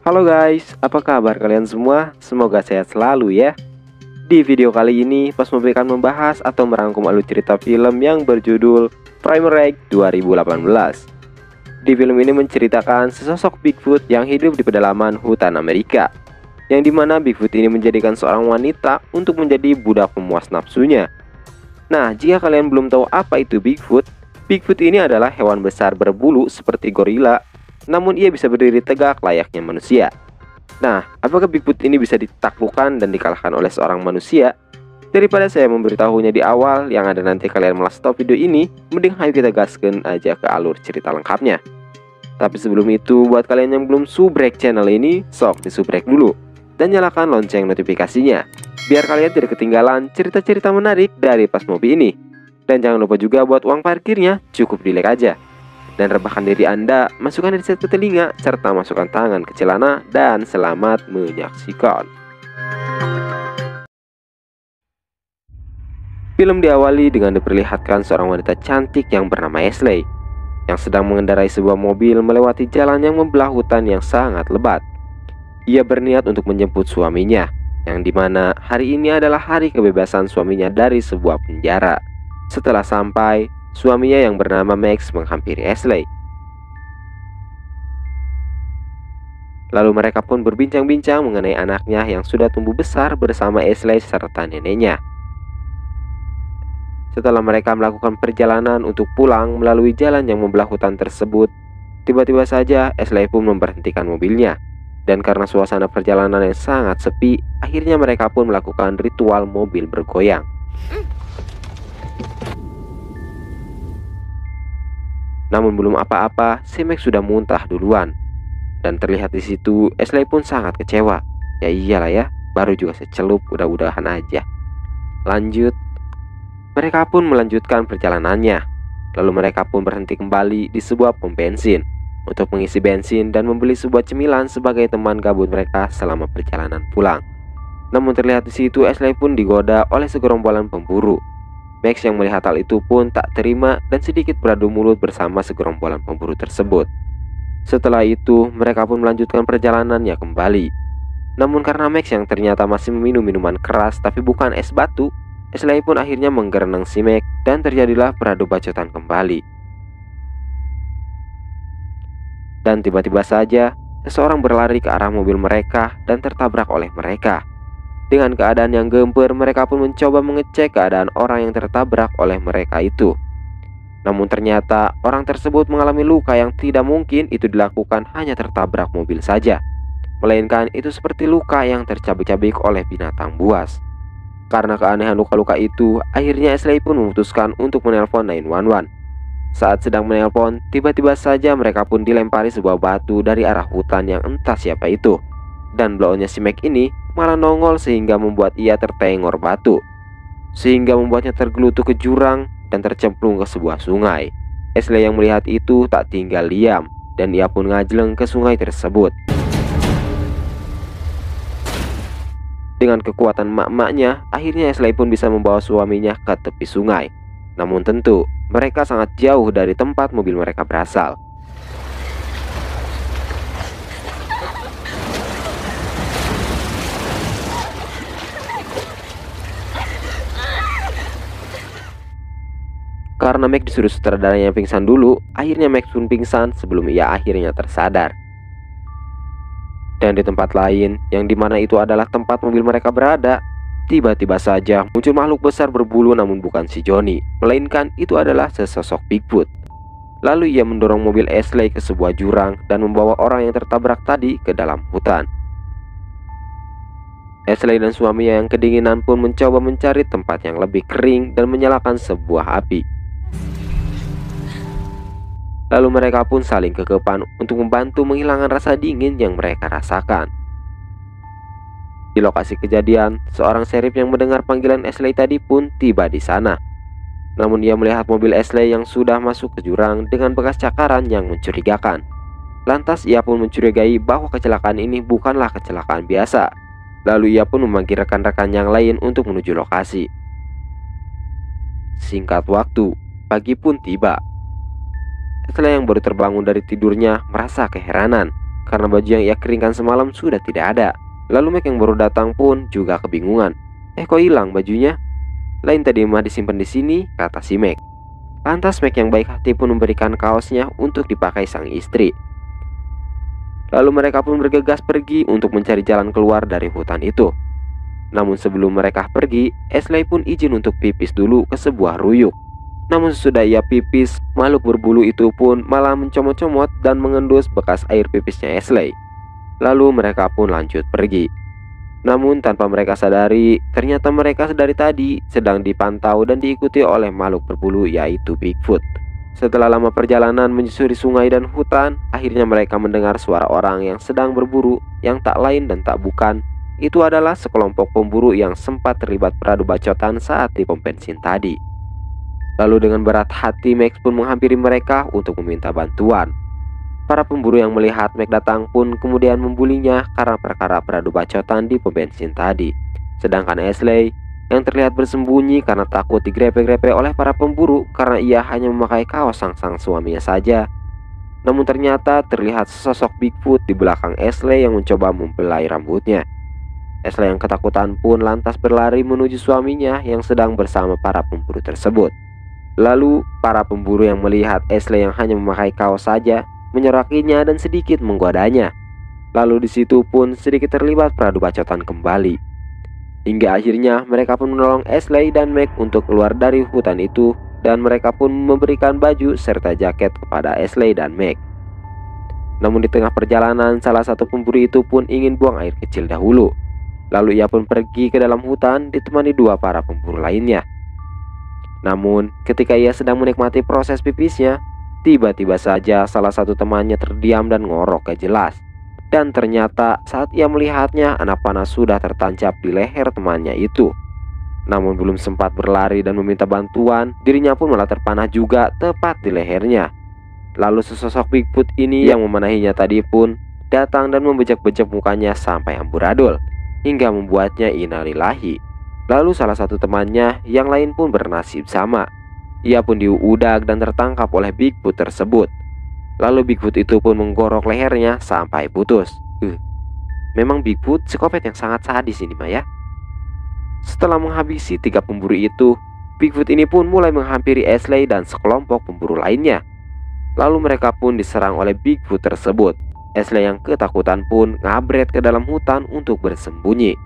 Halo guys, apa kabar kalian semua? Semoga sehat selalu ya. Di video kali ini, Pasmobi akan membahas atau merangkum alur cerita film yang berjudul Primer Egg 2018. Di film ini menceritakan sesosok Bigfoot yang hidup di pedalaman hutan Amerika, yang dimana Bigfoot ini menjadikan seorang wanita untuk menjadi budak pemuas nafsunya. Nah, jika kalian belum tahu apa itu Bigfoot, Bigfoot ini adalah hewan besar berbulu seperti gorila, namun ia bisa berdiri tegak layaknya manusia. Nah, apakah Bigfoot ini bisa ditaklukkan dan dikalahkan oleh seorang manusia? Daripada saya memberitahunya di awal, yang ada nanti kalian malah stop video ini, mending ayo kita gaskan aja ke alur cerita lengkapnya. Tapi sebelum itu, buat kalian yang belum subrek channel ini, sok disubrek dulu dan nyalakan lonceng notifikasinya, biar kalian tidak ketinggalan cerita-cerita menarik dari Pasmobi ini. Dan jangan lupa juga buat uang parkirnya, cukup di like aja. Dan rebahkan diri Anda, masukkan headset ke telinga, serta masukkan tangan ke celana, dan selamat menyaksikan. Film diawali dengan diperlihatkan seorang wanita cantik yang bernama Ashley, yang sedang mengendarai sebuah mobil melewati jalan yang membelah hutan yang sangat lebat. Ia berniat untuk menjemput suaminya, yang dimana hari ini adalah hari kebebasan suaminya dari sebuah penjara. Setelah sampai, suaminya yang bernama Max menghampiri Ashley. Lalu mereka pun berbincang-bincang mengenai anaknya yang sudah tumbuh besar bersama Ashley serta neneknya. Setelah mereka melakukan perjalanan untuk pulang melalui jalan yang membelah hutan tersebut, tiba-tiba saja Ashley pun memberhentikan mobilnya. Dan karena suasana perjalanan yang sangat sepi, akhirnya mereka pun melakukan ritual mobil bergoyang. Namun belum apa-apa, si Max sudah muntah duluan. Dan terlihat di situ, Ashley pun sangat kecewa. Ya iyalah ya, baru juga secelup, udah-udahan aja. Lanjut, mereka pun melanjutkan perjalanannya. Lalu mereka pun berhenti kembali di sebuah pom bensin untuk mengisi bensin dan membeli sebuah cemilan sebagai teman gabut mereka selama perjalanan pulang. Namun terlihat di situ, Ashley pun digoda oleh segerombolan pemburu. Max yang melihat hal itu pun tak terima dan sedikit beradu mulut bersama segerombolan pemburu tersebut. Setelah itu, mereka pun melanjutkan perjalanannya kembali. Namun karena Max yang ternyata masih meminum minuman keras tapi bukan es batu, Ashley pun akhirnya menggerenang si Max dan terjadilah beradu bacotan kembali. Dan tiba-tiba saja, seseorang berlari ke arah mobil mereka dan tertabrak oleh mereka. Dengan keadaan yang gempar, mereka pun mencoba mengecek keadaan orang yang tertabrak oleh mereka itu. Namun ternyata orang tersebut mengalami luka yang tidak mungkin itu dilakukan hanya tertabrak mobil saja, melainkan itu seperti luka yang tercabik-cabik oleh binatang buas. Karena keanehan luka-luka itu, akhirnya Ashley pun memutuskan untuk menelpon 911. Saat sedang menelpon, tiba-tiba saja mereka pun dilempari sebuah batu dari arah hutan yang entah siapa itu. Dan blownya si Mac ini malah nongol sehingga membuat ia tertengor batu, sehingga membuatnya tergelutuk ke jurang dan tercemplung ke sebuah sungai. Ashley yang melihat itu tak tinggal diam, dan ia pun ngajleng ke sungai tersebut. Dengan kekuatan mak-maknya, akhirnya Ashley pun bisa membawa suaminya ke tepi sungai. Namun tentu, mereka sangat jauh dari tempat mobil mereka berasal. Karena Max disuruh sutradaranya pingsan dulu, akhirnya Max pun pingsan sebelum ia akhirnya tersadar. Dan di tempat lain, yang dimana itu adalah tempat mobil mereka berada, tiba-tiba saja muncul makhluk besar berbulu, namun bukan si Johnny, melainkan itu adalah sesosok Bigfoot. Lalu ia mendorong mobil Ashley ke sebuah jurang dan membawa orang yang tertabrak tadi ke dalam hutan. Ashley dan suaminya yang kedinginan pun mencoba mencari tempat yang lebih kering dan menyalakan sebuah api. Lalu mereka pun saling kekepan untuk membantu menghilangkan rasa dingin yang mereka rasakan. Di lokasi kejadian, seorang sheriff yang mendengar panggilan Ashley tadi pun tiba di sana. Namun ia melihat mobil Ashley yang sudah masuk ke jurang dengan bekas cakaran yang mencurigakan. Lantas ia pun mencurigai bahwa kecelakaan ini bukanlah kecelakaan biasa. Lalu ia pun memanggil rekan-rekan yang lain untuk menuju lokasi. Singkat waktu, pagi pun tiba. Setelah yang baru terbangun dari tidurnya merasa keheranan, karena baju yang ia keringkan semalam sudah tidak ada. Lalu Mac yang baru datang pun juga kebingungan. Kok hilang bajunya? Lain tadi mah disimpan di sini, kata si Mac. Lantas Mac yang baik hati pun memberikan kaosnya untuk dipakai sang istri. Lalu mereka pun bergegas pergi untuk mencari jalan keluar dari hutan itu. Namun sebelum mereka pergi, Ashley pun izin untuk pipis dulu ke sebuah ruyuk. Namun sesudah ia pipis, makhluk berbulu itu pun malah mencomot-comot dan mengendus bekas air pipisnya Ashley. Lalu mereka pun lanjut pergi. Namun tanpa mereka sadari, ternyata mereka dari tadi sedang dipantau dan diikuti oleh makhluk berbulu, yaitu Bigfoot. Setelah lama perjalanan menyusuri sungai dan hutan, akhirnya mereka mendengar suara orang yang sedang berburu, yang tak lain dan tak bukan, itu adalah sekelompok pemburu yang sempat terlibat peradu bacotan saat di pom bensin tadi. Lalu dengan berat hati Max pun menghampiri mereka untuk meminta bantuan. Para pemburu yang melihat Max datang pun kemudian membulinya karena perkara peradu bacotan di pom bensin tadi. Sedangkan Ashley yang terlihat bersembunyi karena takut digrepe-grepe oleh para pemburu karena ia hanya memakai kaos sang suaminya saja. Namun ternyata terlihat sesosok Bigfoot di belakang Ashley yang mencoba membelai rambutnya. Ashley yang ketakutan pun lantas berlari menuju suaminya yang sedang bersama para pemburu tersebut. Lalu para pemburu yang melihat Ashley yang hanya memakai kaos saja menyorakinya dan sedikit menggodanya. Lalu di situ pun sedikit terlibat peradu bacotan kembali. Hingga akhirnya mereka pun menolong Ashley dan Mac untuk keluar dari hutan itu, dan mereka pun memberikan baju serta jaket kepada Ashley dan Mac. Namun di tengah perjalanan, salah satu pemburu itu pun ingin buang air kecil dahulu. Lalu ia pun pergi ke dalam hutan ditemani dua para pemburu lainnya. Namun ketika ia sedang menikmati proses pipisnya, tiba-tiba saja salah satu temannya terdiam dan ngorok gak jelas. Dan ternyata saat ia melihatnya, anak panah sudah tertancap di leher temannya itu. Namun belum sempat berlari dan meminta bantuan, dirinya pun malah terpanah juga tepat di lehernya. Lalu sesosok Bigfoot ini yang memanahinya tadi pun datang dan membejek-bejek mukanya sampai amburadul, hingga membuatnya innalillahi. Lalu salah satu temannya yang lain pun bernasib sama. Ia pun diudag dan tertangkap oleh Bigfoot tersebut. Lalu Bigfoot itu pun menggorok lehernya sampai putus. Memang Bigfoot psikopat yang sangat sadis ini mah ya. Setelah menghabisi 3 pemburu itu, Bigfoot ini pun mulai menghampiri Ashley dan sekelompok pemburu lainnya. Lalu mereka pun diserang oleh Bigfoot tersebut. Ashley yang ketakutan pun ngabret ke dalam hutan untuk bersembunyi.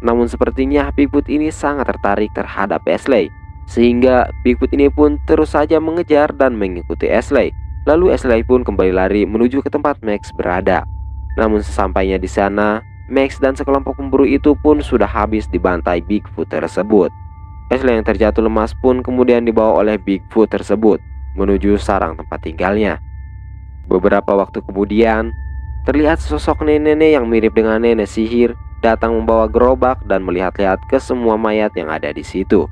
Namun sepertinya Bigfoot ini sangat tertarik terhadap Ashley, sehingga Bigfoot ini pun terus saja mengejar dan mengikuti Ashley. Lalu Ashley pun kembali lari menuju ke tempat Max berada. Namun sesampainya di sana, Max dan sekelompok pemburu itu pun sudah habis dibantai Bigfoot tersebut. Ashley yang terjatuh lemas pun kemudian dibawa oleh Bigfoot tersebut menuju sarang tempat tinggalnya. Beberapa waktu kemudian, terlihat sosok nenek-nenek yang mirip dengan nenek sihir datang membawa gerobak dan melihat-lihat ke semua mayat yang ada di situ.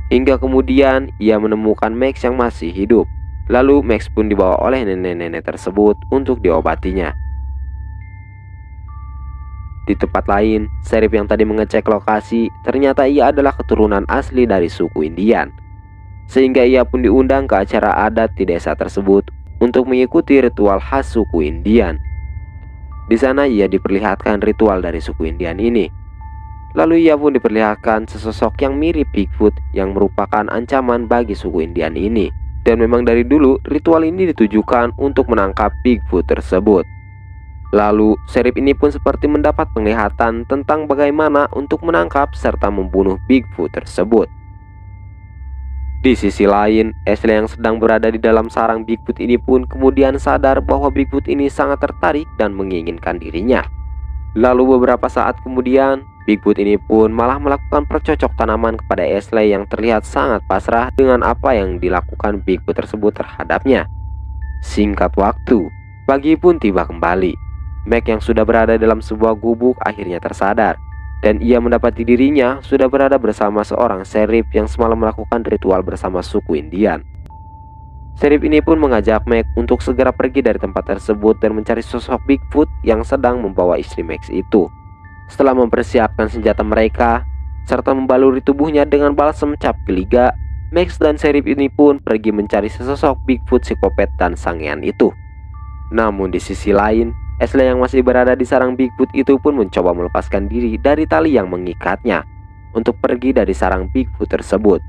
Hingga kemudian ia menemukan Max yang masih hidup. Lalu Max pun dibawa oleh nenek-nenek tersebut untuk diobatinya. Di tempat lain, Sheriff yang tadi mengecek lokasi ternyata ia adalah keturunan asli dari suku Indian. Sehingga ia pun diundang ke acara adat di desa tersebut untuk mengikuti ritual khas suku Indian. Di sana ia diperlihatkan ritual dari suku Indian ini. Lalu ia pun diperlihatkan sesosok yang mirip Bigfoot yang merupakan ancaman bagi suku Indian ini. Dan memang dari dulu ritual ini ditujukan untuk menangkap Bigfoot tersebut. Lalu Sheriff ini pun seperti mendapat penglihatan tentang bagaimana untuk menangkap serta membunuh Bigfoot tersebut. Di sisi lain, Ashley yang sedang berada di dalam sarang Bigfoot ini pun kemudian sadar bahwa Bigfoot ini sangat tertarik dan menginginkan dirinya. Lalu beberapa saat kemudian, Bigfoot ini pun malah melakukan percocok tanaman kepada Ashley yang terlihat sangat pasrah dengan apa yang dilakukan Bigfoot tersebut terhadapnya. Singkat waktu, pagi pun tiba kembali. Mac yang sudah berada dalam sebuah gubuk akhirnya tersadar, dan ia mendapati dirinya sudah berada bersama seorang sheriff yang semalam melakukan ritual bersama suku Indian. Sheriff ini pun mengajak Mac untuk segera pergi dari tempat tersebut dan mencari sosok Bigfoot yang sedang membawa istri Max itu. Setelah mempersiapkan senjata mereka serta membaluri tubuhnya dengan balsam cap geliga, Max dan Sheriff ini pun pergi mencari sesosok Bigfoot psikopat dan sangean itu. Namun di sisi lain, Ashley yang masih berada di sarang Bigfoot itu pun mencoba melepaskan diri dari tali yang mengikatnya untuk pergi dari sarang Bigfoot tersebut.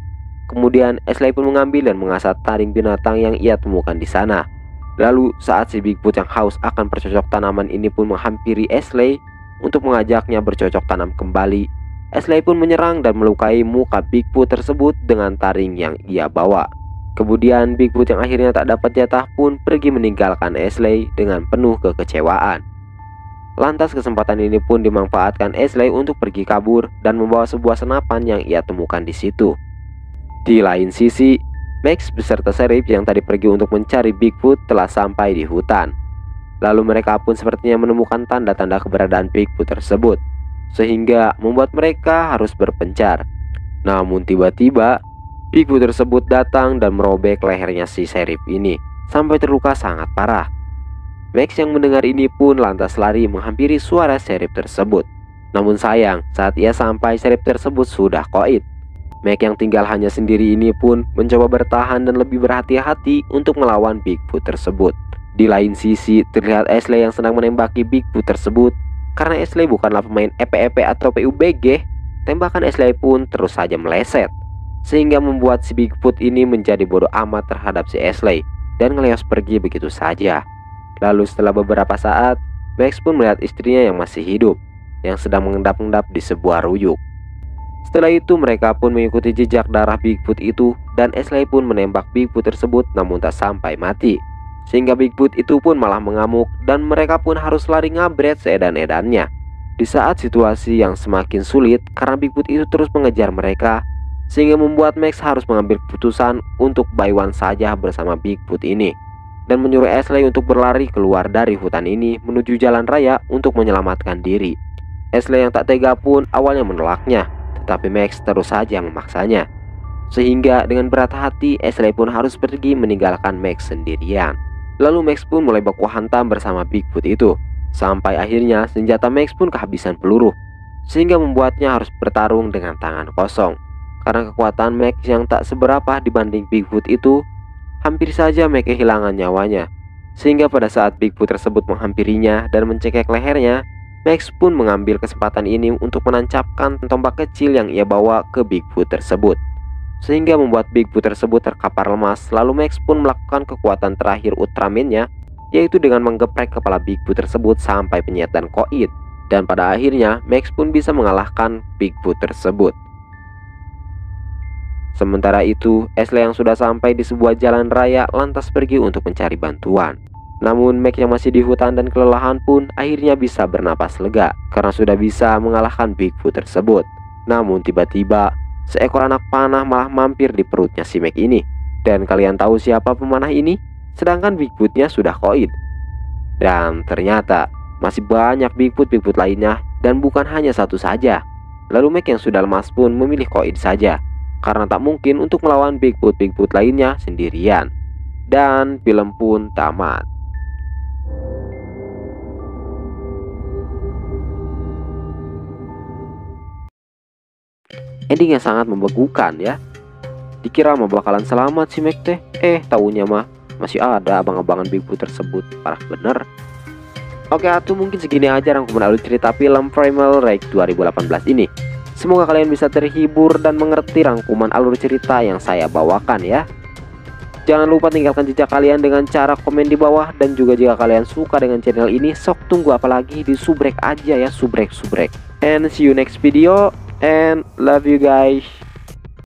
Kemudian Ashley pun mengambil dan mengasah taring binatang yang ia temukan di sana. Lalu saat si Bigfoot yang haus akan bercocok tanaman ini pun menghampiri Ashley untuk mengajaknya bercocok tanam kembali, Ashley pun menyerang dan melukai muka Bigfoot tersebut dengan taring yang ia bawa. Kemudian Bigfoot yang akhirnya tak dapat jatah pun pergi meninggalkan Ashley dengan penuh kekecewaan. Lantas kesempatan ini pun dimanfaatkan Ashley untuk pergi kabur dan membawa sebuah senapan yang ia temukan di situ. Di lain sisi, Max beserta Sheriff yang tadi pergi untuk mencari Bigfoot telah sampai di hutan. Lalu mereka pun sepertinya menemukan tanda-tanda keberadaan Bigfoot tersebut, sehingga membuat mereka harus berpencar. Namun tiba-tiba Bigfoot tersebut datang dan merobek lehernya si Sheriff ini sampai terluka sangat parah. Max yang mendengar ini pun lantas lari menghampiri suara Sheriff tersebut. Namun sayang, saat ia sampai Sheriff tersebut sudah koid. Max yang tinggal hanya sendiri ini pun mencoba bertahan dan lebih berhati-hati untuk melawan Bigfoot tersebut. Di lain sisi terlihat Ashley yang sedang menembaki Bigfoot tersebut. Karena Ashley bukanlah pemain EP-EP atau PUBG, tembakan Ashley pun terus saja meleset, sehingga membuat si Bigfoot ini menjadi bodoh amat terhadap si Ashley dan ngeleos pergi begitu saja. Lalu setelah beberapa saat, Max pun melihat istrinya yang masih hidup, yang sedang mengendap-endap di sebuah ruyuk. Setelah itu mereka pun mengikuti jejak darah Bigfoot itu, dan Ashley pun menembak Bigfoot tersebut namun tak sampai mati, sehingga Bigfoot itu pun malah mengamuk dan mereka pun harus lari ngabret seedan-edannya. Di saat situasi yang semakin sulit karena Bigfoot itu terus mengejar mereka, sehingga membuat Max harus mengambil keputusan untuk buy one saja bersama Bigfoot ini dan menyuruh Ashley untuk berlari keluar dari hutan ini menuju jalan raya untuk menyelamatkan diri. Ashley yang tak tega pun awalnya menolaknya, tetapi Max terus saja memaksanya, sehingga dengan berat hati Ashley pun harus pergi meninggalkan Max sendirian. Lalu Max pun mulai baku hantam bersama Bigfoot itu, sampai akhirnya senjata Max pun kehabisan peluru, sehingga membuatnya harus bertarung dengan tangan kosong. Karena kekuatan Max yang tak seberapa dibanding Bigfoot itu, hampir saja Max kehilangan nyawanya. Sehingga pada saat Bigfoot tersebut menghampirinya dan mencekik lehernya, Max pun mengambil kesempatan ini untuk menancapkan tombak kecil yang ia bawa ke Bigfoot tersebut, sehingga membuat Bigfoot tersebut terkapar lemas. Lalu Max pun melakukan kekuatan terakhir Ultraman-nya, yaitu dengan menggeprek kepala Bigfoot tersebut sampai penyet dan koid. Dan pada akhirnya Max pun bisa mengalahkan Bigfoot tersebut. Sementara itu, Ashley yang sudah sampai di sebuah jalan raya lantas pergi untuk mencari bantuan. Namun Max yang masih di hutan dan kelelahan pun akhirnya bisa bernapas lega karena sudah bisa mengalahkan Bigfoot tersebut. Namun tiba-tiba seekor anak panah malah mampir di perutnya si Max ini. Dan kalian tahu siapa pemanah ini? Sedangkan Bigfootnya sudah koid. Dan ternyata masih banyak Bigfoot lainnya dan bukan hanya satu saja. Lalu Max yang sudah lemas pun memilih koid saja, karena tak mungkin untuk melawan Bigfoot lainnya sendirian. Dan film pun tamat. Ending yang sangat membegukan ya. Dikira mah bakalan selamat si Max teh, taunya mah masih ada abang-abangan Bigfoot tersebut. Parah bener. Oke atuh, mungkin segini aja rangkuman alur cerita film Primal Rage 2018 ini. Semoga kalian bisa terhibur dan mengerti rangkuman alur cerita yang saya bawakan ya. Jangan lupa tinggalkan jejak kalian dengan cara komen di bawah. Dan juga jika kalian suka dengan channel ini, sok tunggu apalagi, di subrek aja ya, subrek. And see you next video and love you guys.